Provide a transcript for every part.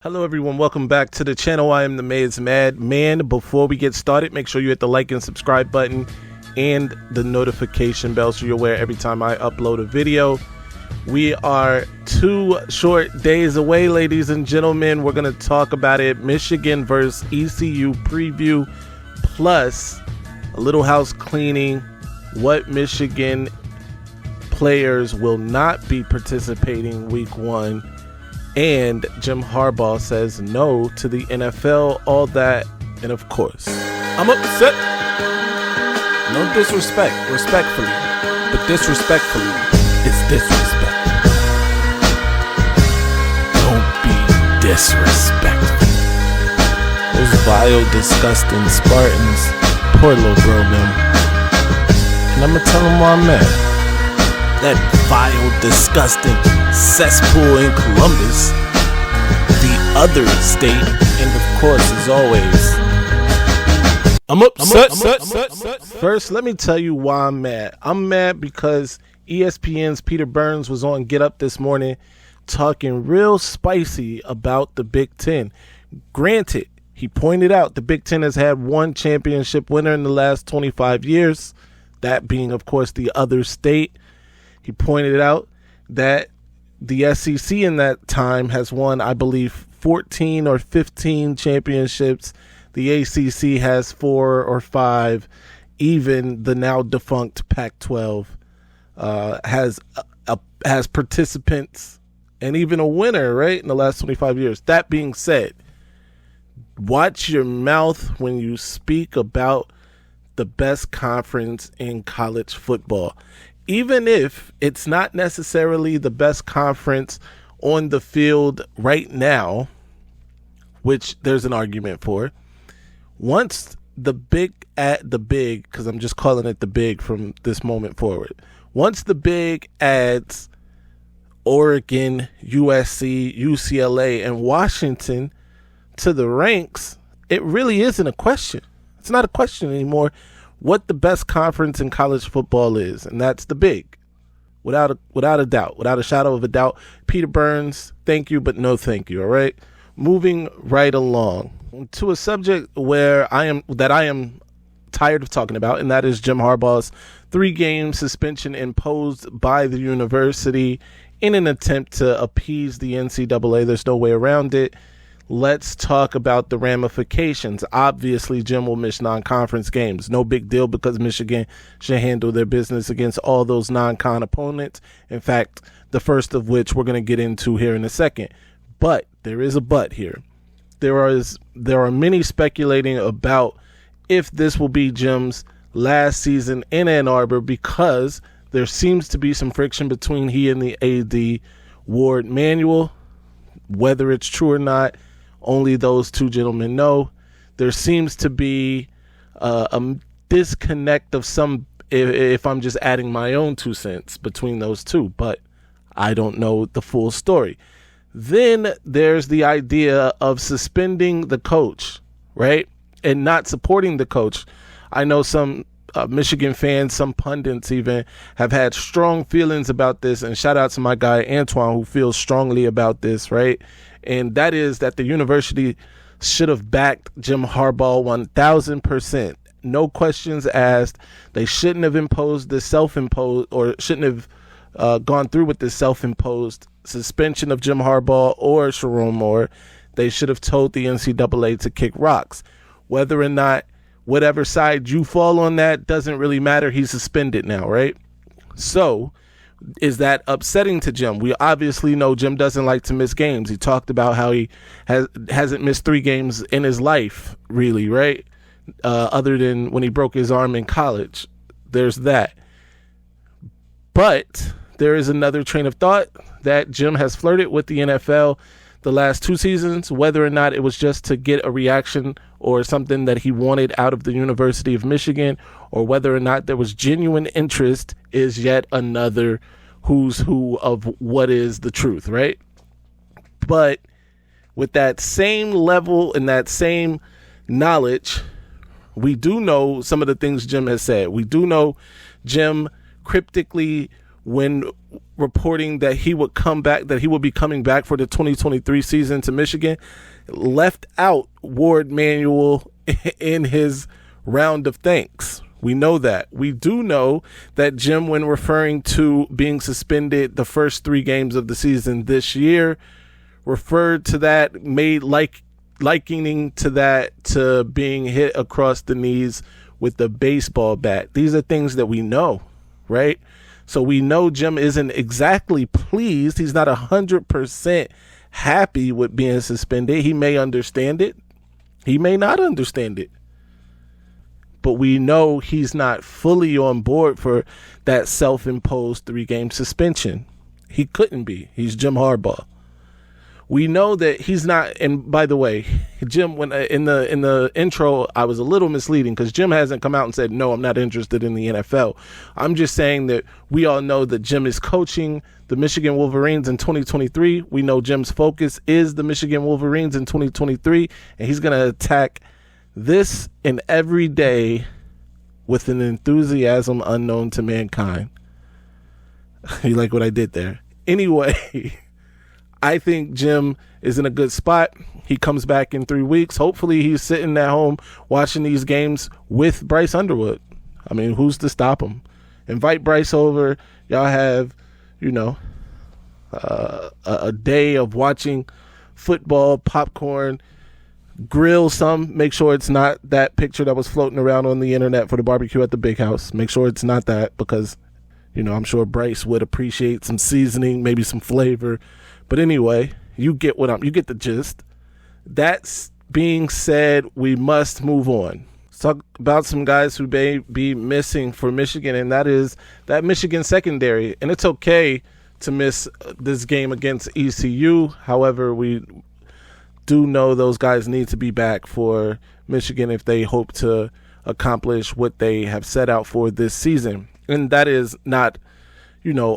Hello everyone, welcome back to the channel. I am the Mayor's Mad Man. Before we get started, make sure you hit the like and subscribe button and the notification bell so you're aware every time I upload a video. We are 2 short days away, ladies and gentlemen. We're going to talk about it. Michigan versus ECU preview, plus a little house cleaning. What Michigan players will not be participating week 1. And Jim Harbaugh says no to the NFL, all that, and of course, I'm upset. No disrespect, respectfully, but disrespectfully is disrespect. Don't be disrespectful. Those vile, disgusting Spartans, poor little bro, man. And I'm gonna tell him why I'm mad. That vile, disgusting cesspool in Columbus, the other state, and of course, as always, I'm upset. First, let me tell you why I'm mad. I'm mad because ESPN's Peter Burns was on Get Up this morning talking real spicy about the Big Ten. Granted, he pointed out the Big Ten has had one championship winner in the last 25 years, that being, of course, the other state. He pointed out that the SEC in that time has won, I believe, 14 or 15 championships. The ACC has 4 or 5. Even the now defunct Pac-12 has participants and even a winner, right, in the last 25 years. That being said, watch your mouth when you speak about the best conference in college football. Even if it's not necessarily the best conference on the field right now, which there's an argument for, once the big, because I'm just calling it the big from this moment forward, once the big adds Oregon, USC, UCLA, and Washington to the ranks, it really isn't a question. It's not a question anymore what the best conference in college football is, and that's the big, without a doubt, without a shadow of a doubt. Peter Burns, thank you, but no thank you. All right, moving right along to a subject that I am tired of talking about, and that is Jim Harbaugh's 3-game suspension imposed by the university in an attempt to appease the NCAA. There's no way around it. Let's talk about the ramifications. Obviously, Jim will miss non-conference games. No big deal, because Michigan should handle their business against all those non-con opponents. In fact, the first of which we're going to get into here in a second. But there is a but here. There are many speculating about if this will be Jim's last season in Ann Arbor, because there seems to be some friction between he and the AD, Ward Manuel. Whether it's true or not, only those two gentlemen know. There seems to be a disconnect of some, if I'm just adding my own 2 cents between those two, but I don't know the full story. Then there's the idea of suspending the coach, right? And not supporting the coach. I know some Michigan fans, some pundits even, have had strong feelings about this, and shout out to my guy Antoine, who feels strongly about this, right? And that is that the university should have backed Jim Harbaugh 1,000%. No questions asked. They shouldn't have imposed the self-imposed, or shouldn't have gone through with this self-imposed suspension of Jim Harbaugh or Sharon Moore. They should have told the NCAA to kick rocks. Whether or not, whatever side you fall on, that doesn't really matter. He's suspended now, right? So, is that upsetting to Jim? We obviously know Jim doesn't like to miss games. He talked about how he hasn't missed 3 games in his life, really, right? Other than when he broke his arm in college. There's that. But there is another train of thought that Jim has flirted with the NFL the last 2 seasons. Whether or not it was just to get a reaction or something that he wanted out of the University of Michigan, or whether or not there was genuine interest, is yet another who's who of what is the truth, right? But with that same level and that same knowledge, we do know some of the things Jim has said. We do know Jim cryptically when reporting that he would come back, that he would be coming back for the 2023 season to Michigan, left out Ward Manuel in his round of thanks. We know that. We do know that Jim, when referring to being suspended the first 3 games of the season this year, referred to that, made likening to that to being hit across the knees with the baseball bat. These are things that we know, right? So we know Jim isn't exactly pleased. He's not 100% happy with being suspended. He may understand it. He may not understand it. But we know he's not fully on board for that self-imposed 3-game suspension. He couldn't be. He's Jim Harbaugh. We know that he's not. And by the way, Jim, when in the intro, I was a little misleading because Jim hasn't come out and said, no, I'm not interested in the NFL. I'm just saying that we all know that Jim is coaching the Michigan Wolverines in 2023. We know Jim's focus is the Michigan Wolverines in 2023, and he's going to attack this and every day with an enthusiasm unknown to mankind. You like what I did there? Anyway, I think Jim is in a good spot. He comes back in 3 weeks. Hopefully he's sitting at home watching these games with Bryce Underwood. I mean, who's to stop him? Invite Bryce over. Y'all have, a day of watching football, popcorn, grill some. Make sure it's not that picture that was floating around on the internet for the barbecue at the big house. Make sure it's not that because, I'm sure Bryce would appreciate some seasoning, maybe some flavor. But anyway, you get you get the gist. That's being said, we must move on. Let's talk about some guys who may be missing for Michigan, and that is that Michigan secondary. And it's okay to miss this game against ECU. However, we do know those guys need to be back for Michigan if they hope to accomplish what they have set out for this season. And that is not,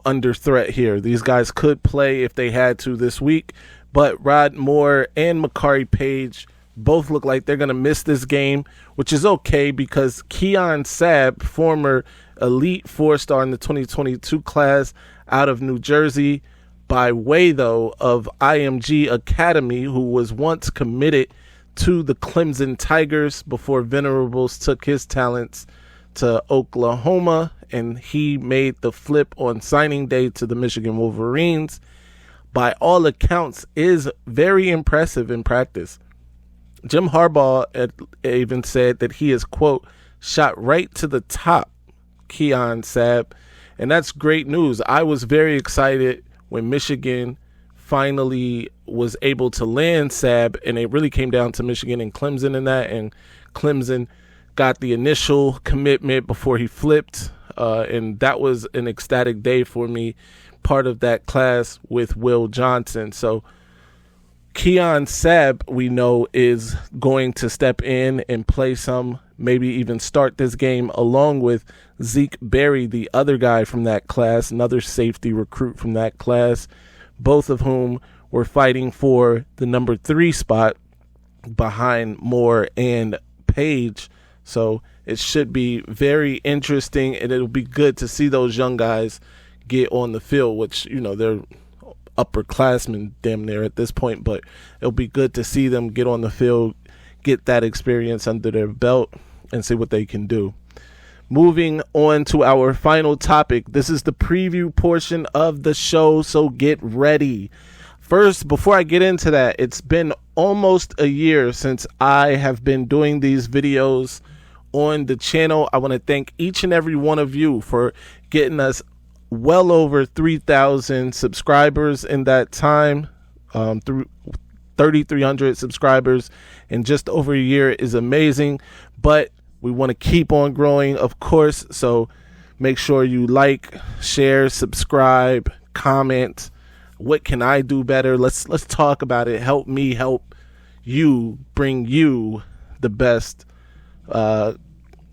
under threat here. These guys could play if they had to this week, but Rod Moore and Makari Page both look like they're going to miss this game, which is okay because Keon Sabb, former elite 4-star in the 2022 class out of New Jersey, by way, though, of IMG Academy, who was once committed to the Clemson Tigers before Venerables took his talents to Oklahoma, and he made the flip on signing day to the Michigan Wolverines. By all accounts, is very impressive in practice. Jim Harbaugh even said that he is, quote, shot right to the top, Keon Sabb, and that's great news. I was very excited when Michigan finally was able to land Sabb, and it really came down to Michigan and Clemson in that, and Clemson got the initial commitment before he flipped, and that was an ecstatic day for me, part of that class with Will Johnson. So Keon Sabb, we know, is going to step in and play some, maybe even start this game along with Zeke Berry, the other guy from that class, another safety recruit from that class, both of whom were fighting for the number 3 spot behind Moore and Page. So it should be very interesting, and it'll be good to see those young guys get on the field, which, they're upperclassmen damn near at this point, but it'll be good to see them get on the field, get that experience under their belt, and see what they can do. Moving on to our final topic. This is the preview portion of the show, so get ready. First, before I get into that, it's been almost a year since I have been doing these videos on the channel. I want to thank each and every one of you for getting us well over 3,000 subscribers in that time. Through 3,300 subscribers in just over a year is amazing, but we want to keep on growing, of course, so make sure you like, share, subscribe, comment. What can I do better? Let's talk about it. Help me help you, bring you the best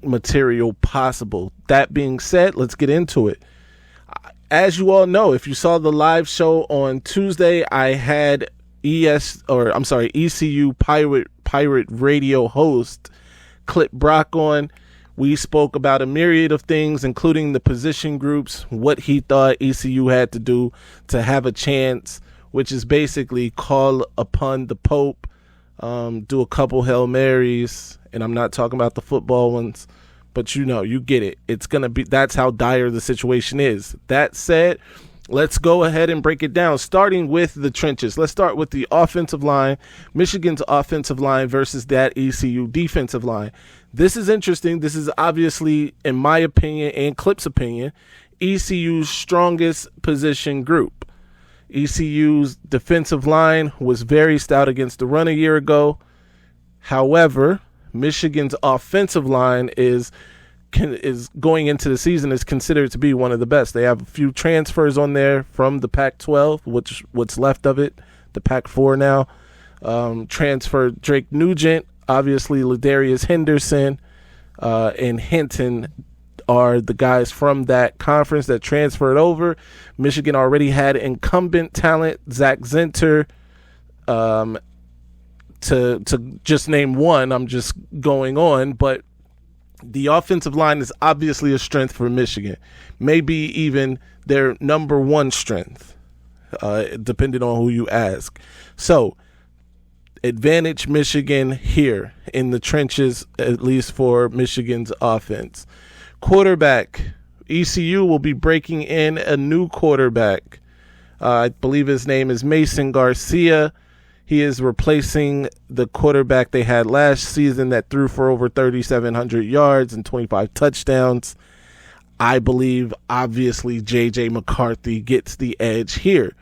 material possible. That being said, let's get into it. As you all know, if you saw the live show on Tuesday, I had ECU Pirate radio host Clip Brock on. We spoke about a myriad of things, including the position groups, what he thought ECU had to do to have a chance, which is basically call upon the Pope, do a couple Hail Marys, and I'm not talking about the football ones, but you get it. It's going to be, that's how dire the situation is. That said, let's go ahead and break it down, starting with the trenches. Let's start with the offensive line, Michigan's offensive line versus that ECU defensive line. This is interesting. This is obviously, in my opinion and Clip's opinion, ECU's strongest position group. ECU's defensive line was very stout against the run a year ago. However, Michigan's offensive line is going into the season is considered to be one of the best. They have a few transfers on there from the Pac-12, what's left of it, the Pac-4 now. Transferred Drake Nugent, obviously Ladarius Henderson, and Hinton are the guys from that conference that transferred over. Michigan already had incumbent talent, Zach Zinter. To just name one, I'm just going on, but the offensive line is obviously a strength for Michigan, maybe even their number one strength, depending on who you ask. So, advantage Michigan here in the trenches, at least for Michigan's offense. Quarterback, ECU will be breaking in a new quarterback. I believe his name is Mason Garcia. He is replacing the quarterback they had last season that threw for over 3,700 yards and 25 touchdowns. I believe, obviously, J.J. McCarthy gets the edge here.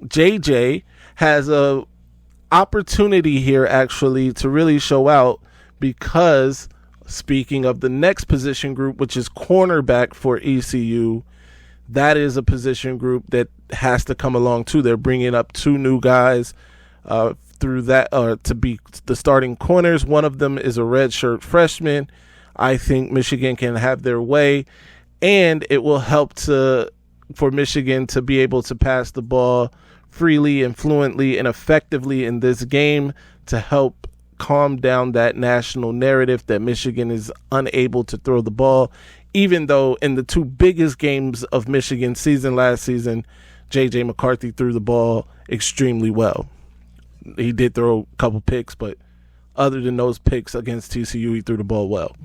J.J. has a opportunity here, actually, to really show out because, speaking of the next position group, which is cornerback for ECU, that is a position group that has to come along, too. They're bringing up two new guys through that to be the starting corners. One of them is a redshirt freshman. I think Michigan can have their way, and it will help for Michigan to be able to pass the ball freely and fluently and effectively in this game to help calm down that national narrative that Michigan is unable to throw the ball, even though in the two biggest games of Michigan's season last season, J.J. McCarthy threw the ball extremely well. He did throw a couple picks, but other than those picks against TCU, he threw the ball well.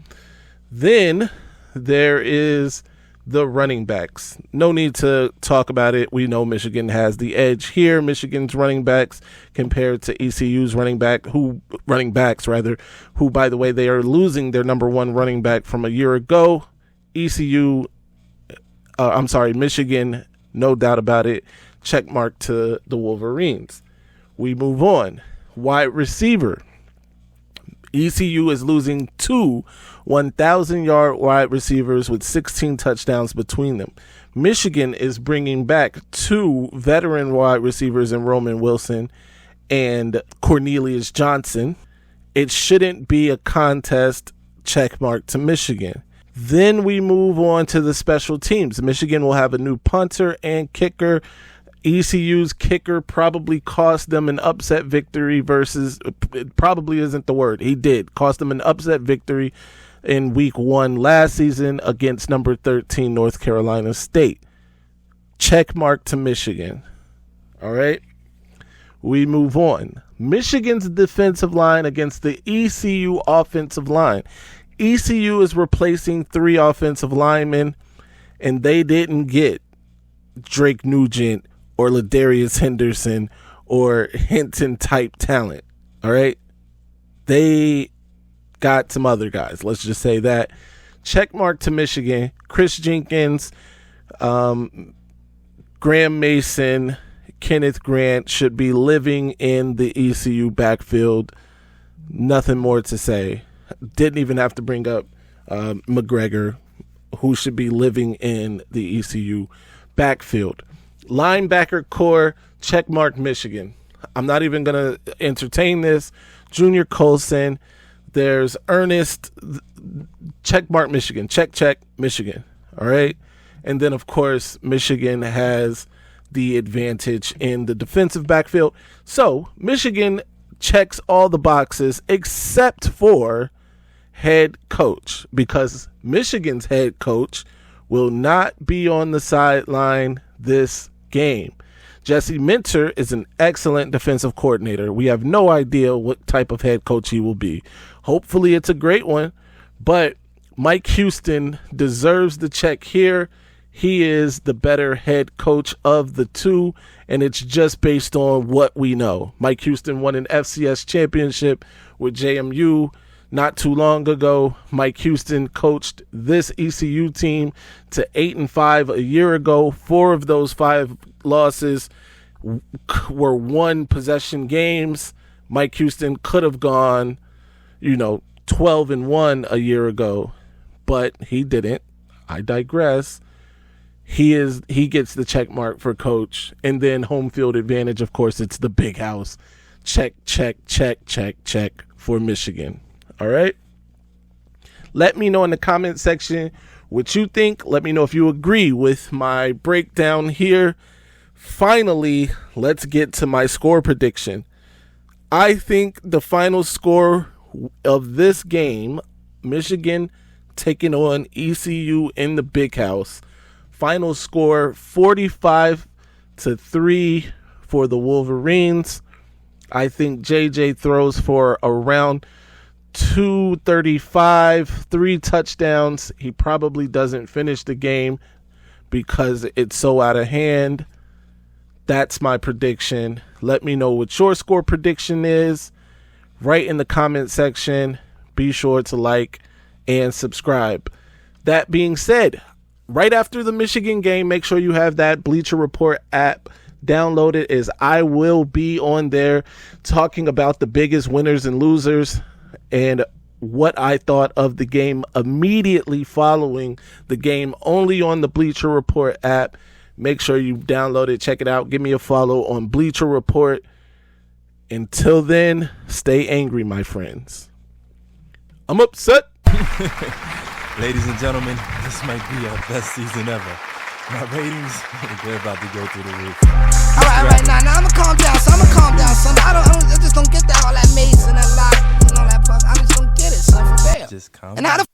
Then there is the running backs. No need to talk about it. We know Michigan has the edge here. Michigan's running backs compared to ECU's running backs, who, by the way, they are losing their number one running back from a year ago. Michigan, no doubt about it. Check mark to the Wolverines. We move on. Wide receiver. ECU is losing two 1,000-yard wide receivers with 16 touchdowns between them. Michigan is bringing back two veteran wide receivers in Roman Wilson and Cornelius Johnson. It shouldn't be a contest, check mark to Michigan. Then we move on to the special teams. Michigan will have a new punter and kicker. ECU's kicker probably cost them an upset victory it probably isn't the word. He did cost them an upset victory in week 1 last season against number 13 North Carolina State. Check mark to Michigan. All right. We move on. Michigan's defensive line against the ECU offensive line. ECU is replacing 3 offensive linemen, and they didn't get Drake Nugent or Ladarius Henderson or Hinton type talent. All right. They got some other guys. Let's just say that. Check mark to Michigan. Chris Jenkins, Graham Mason, Kenneth Grant should be living in the ECU backfield. Nothing more to say. Didn't even have to bring up McGregor, who should be living in the ECU backfield. Linebacker core, checkmark Michigan. I'm not even going to entertain this. Junior Colson. There's Ernest, checkmark Michigan. Check, Michigan. All right. And then, of course, Michigan has the advantage in the defensive backfield. So Michigan checks all the boxes except for head coach, because Michigan's head coach will not be on the sideline this game. Jesse Minter is an excellent defensive coordinator. We have no idea what type of head coach he will be. Hopefully it's a great one, but Mike Houston deserves the check here. He is the better head coach of the two, and it's just based on what we know. Mike Houston won an FCS championship with JMU not too long ago. Mike Houston coached this ECU team to 8-5 a year ago. 4 of those 5 losses were one possession games. Mike Houston could have gone, 12-1 a year ago, but he didn't. I digress. He gets the check mark for coach, and then home field advantage. Of course, it's the big house. Check, check, check, check, check for Michigan. All right. Let me know in the comment section what you think. Let me know if you agree with my breakdown here. Finally, let's get to my score prediction. I think the final score of this game, Michigan taking on ECU in the big house. Final score 45-3 for the Wolverines. I think JJ throws for around 235, 3 touchdowns. He probably doesn't finish the game because it's so out of hand. That's my prediction. Let me know what your score prediction is. Write in the comment section. Be sure to like and subscribe. That being said, right after the Michigan game, make sure you have that Bleacher Report app downloaded, as I will be on there talking about the biggest winners and losers and what I thought of the game immediately following the game, only on the Bleacher Report app. Make sure you download it, check it out. Give me a follow on Bleacher Report. Until then, stay angry, my friends. I'm upset. Ladies and gentlemen, this might be our best season ever. My ratings, they're about to go through the roof. All right, now I'ma calm down. Son. I just don't get that all that mace and that lock and all that puff. I just don't get it, son, for real. Just calm and how the